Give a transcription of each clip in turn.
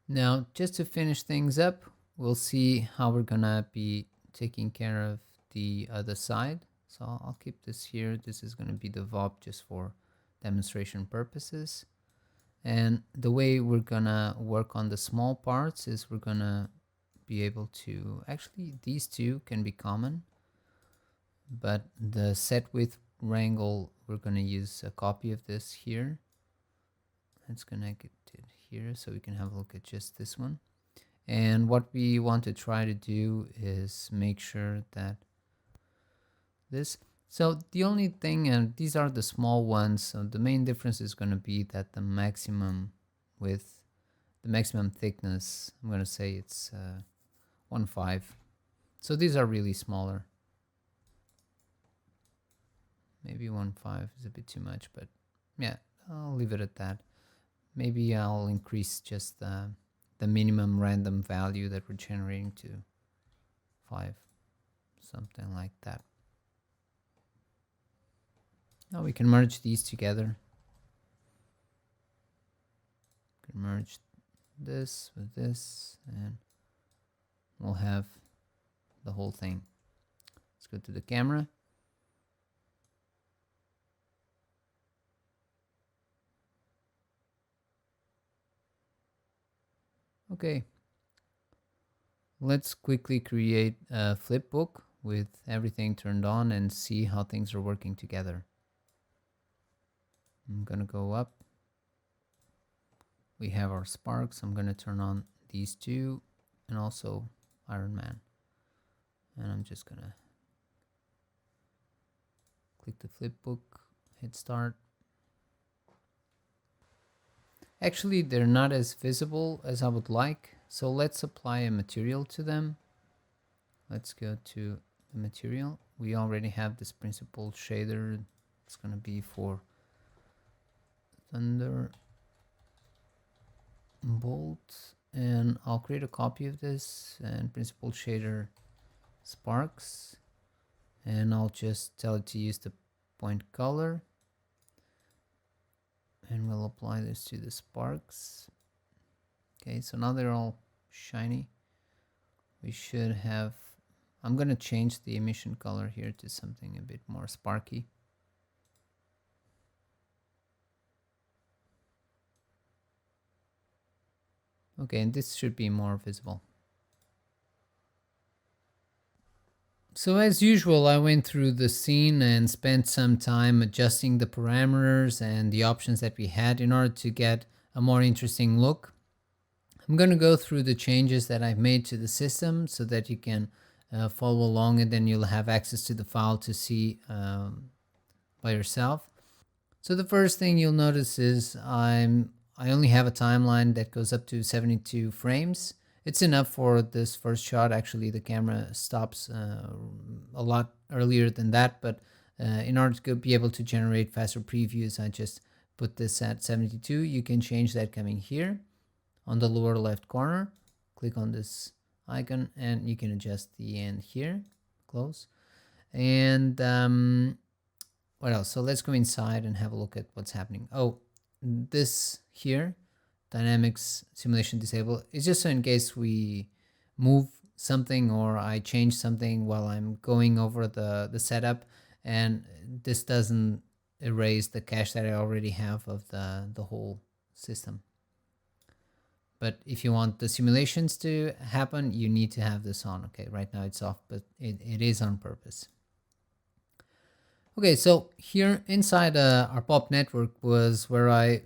Now, just to finish things up, we'll see how we're gonna be taking care of the other side. So I'll keep this here. This is gonna be the VOP just for demonstration purposes. And the way we're gonna work on the small parts is we're gonna be able to, actually these two can be common, but the set width wrangle, we're gonna use a copy of this here. Let's connect it here so we can have a look at just this one. And what we want to try to do is make sure that this, so the only thing, and these are the small ones, so the main difference is going to be that the maximum width, the maximum thickness, I'm going to say it's 1.5. So these are really smaller. Maybe 1.5 is a bit too much, but yeah, I'll leave it at that. Maybe I'll increase just the minimum random value that we're generating to 5, something like that. Now we can merge these together. We can merge this with this, and we'll have the whole thing. Let's go to the camera. Okay, let's quickly create a flip book with everything turned on and see how things are working together. I'm gonna go up. We have our sparks. I'm gonna turn on these two and also Iron Man. And I'm just gonna click the flip book, hit start. Actually, they're not as visible as I would like, so let's apply a material to them. Let's go to the material. We already have this principal shader. It's gonna be for Thunder Bolt, and I'll create a copy of this and principal shader sparks, and I'll just tell it to use the point color, and we'll apply this to the sparks. Okay, so now they're all shiny. We should have, I'm gonna change the emission color here to something a bit more sparky. Okay, and this should be more visible. So as usual, I went through the scene and spent some time adjusting the parameters and the options that we had in order to get a more interesting look. I'm going to go through the changes that I've made to the system so that you can follow along, and then you'll have access to the file to see by yourself. So the first thing you'll notice is I only have a timeline that goes up to 72 frames. It's enough for this first shot. Actually, the camera stops a lot earlier than that, but in order to be able to generate faster previews, I just put this at 72. You can change that coming here on the lower left corner. Click on this icon and you can adjust the end here, close. And what else? So let's go inside and have a look at what's happening. Oh, this here, dynamics simulation disable, is just so in case we move something or I change something while I'm going over the setup, and this doesn't erase the cache that I already have of the whole system. But if you want the simulations to happen, you need to have this on. Okay, right now it's off, but it is on purpose. Okay, so here inside our pop network was where I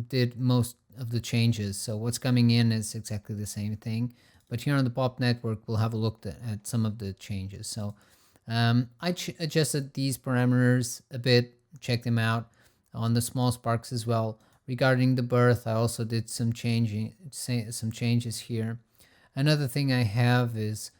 did most of the changes. So what's coming in is exactly the same thing. But here on the pop network, we'll have a look at some of the changes. So I adjusted these parameters a bit, check them out on the small sparks as well. Regarding the birth, I also did some changes here. Another thing I have is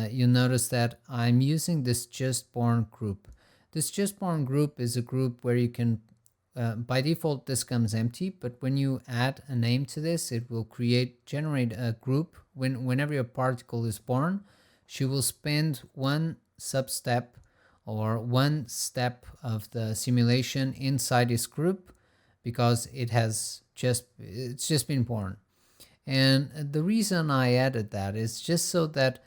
you'll notice that I'm using this just born group. This just born group is a group where you can, by default, this comes empty, but when you add a name to this, it will generate a group. Whenever your particle is born, she will spend one sub-step or one step of the simulation inside this group because it's just been born. And the reason I added that is just so that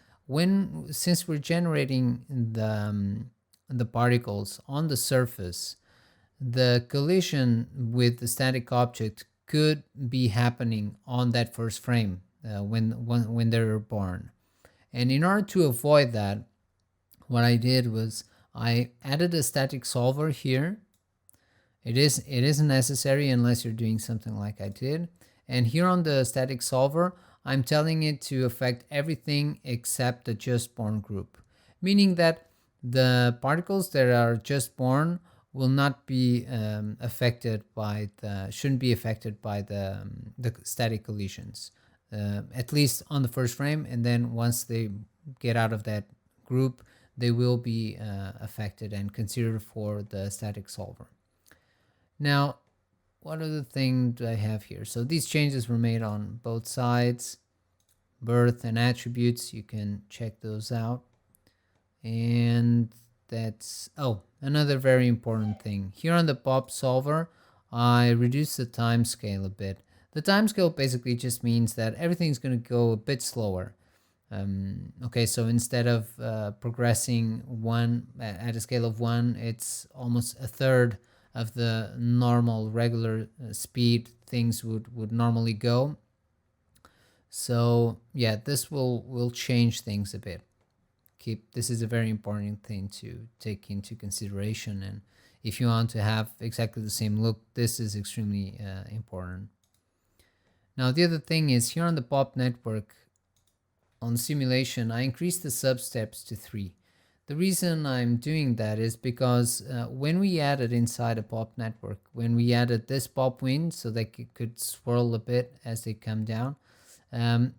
since we're generating the particles on the surface, the collision with the static object could be happening on that first frame when they're born. And in order to avoid that, what I did was I added a static solver here. It isn't necessary unless you're doing something like I did. And here on the static solver, I'm telling it to affect everything except the just born group, meaning that the particles that are just born will not be affected by shouldn't be affected by the static collisions, at least on the first frame. And then once they get out of that group, they will be affected and considered for the static solver. Now, what other thing do I have here? So these changes were made on both sides, birth and attributes. You can check those out. And that's, another very important thing. Here on the pop solver, I reduced the time scale a bit. The time scale basically just means that everything's going to go a bit slower. Okay, so instead of progressing one at a scale of 1, it's almost a third of the normal regular speed things would normally go. So yeah, this will change things a bit. This is a very important thing to take into consideration, and if you want to have exactly the same look, this is extremely important. Now the other thing is, here on the pop network, on simulation, I increased the sub steps to 3. The reason I'm doing that is because when we added inside a pop network, when we added this pop wind so that it could swirl a bit as they come down,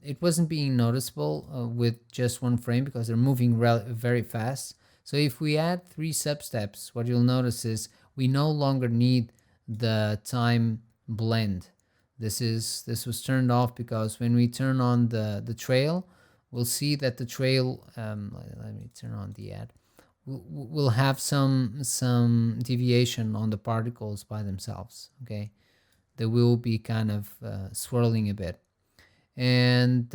it wasn't being noticeable with just one frame because they're moving very fast. So if we add 3 sub steps, what you'll notice is we no longer need the time blend. This was turned off because when we turn on the trail, we'll see that the trail, let me turn on the add, will have some deviation on the particles by themselves, okay? They will be kind of swirling a bit. And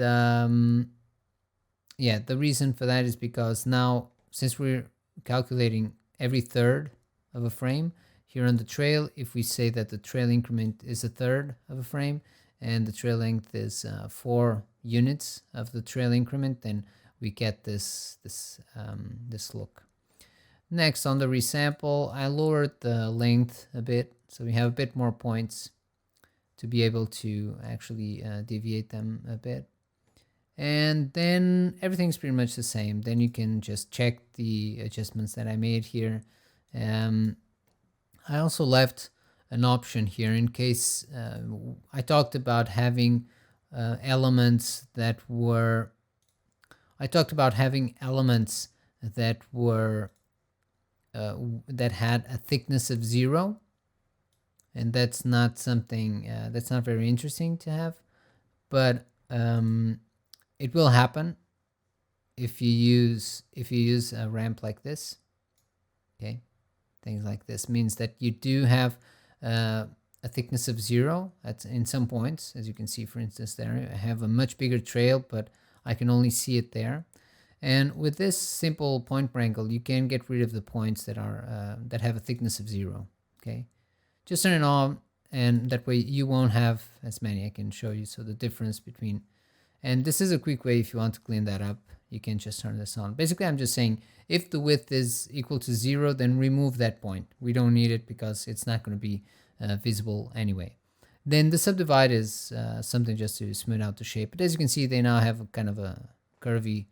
yeah, the reason for that is because now, since we're calculating every third of a frame, here on the trail, if we say that the trail increment is a third of a frame and the trail length is 4 units of the trail increment, then we get this look. Next, on the resample, I lowered the length a bit, so we have a bit more points to be able to actually deviate them a bit. And then everything's pretty much the same. Then you can just check the adjustments that I made here. I also left an option here in case I talked about having elements that were that had a thickness of 0, and that's not something that's not very interesting to have, but it will happen if you use a ramp like this. Okay, things like this means that you do have a thickness of 0 in some points. As you can see, for instance, there I have a much bigger trail, but I can only see it there. And with this simple point wrangle, you can get rid of the points that are that have a thickness of 0. Okay, just turn it on, and that way you won't have as many. I can show you. So the difference between, and this is a quick way if you want to clean that up. You can just turn this on. Basically, I'm just saying if the width is equal to 0, then remove that point. We don't need it because it's not going to be visible anyway. Then the subdivide is something just to smooth out the shape. But as you can see, they now have a kind of a curvy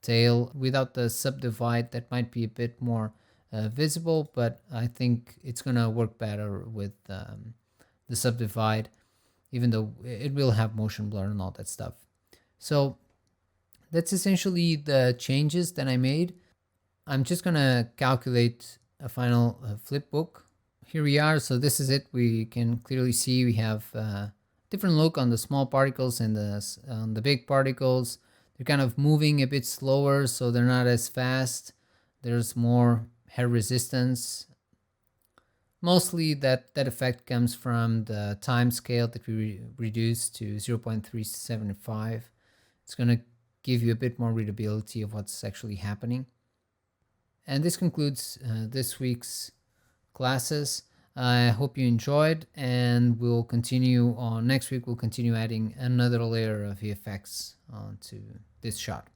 tail. Without the subdivide, that might be a bit more visible, but I think it's going to work better with the subdivide, even though it will have motion blur and all that stuff. So that's essentially the changes that I made. I'm just going to calculate a final flip book. Here we are. So this is it. We can clearly see we have a different look on the small particles and on the big particles. They're kind of moving a bit slower, so they're not as fast. There's more hair resistance. Mostly that effect comes from the time scale that we reduced to 0.375. It's going to give you a bit more readability of what's actually happening. And this concludes this week's classes. I hope you enjoyed, and we'll continue on next week. We'll continue adding another layer of VFX onto this shot.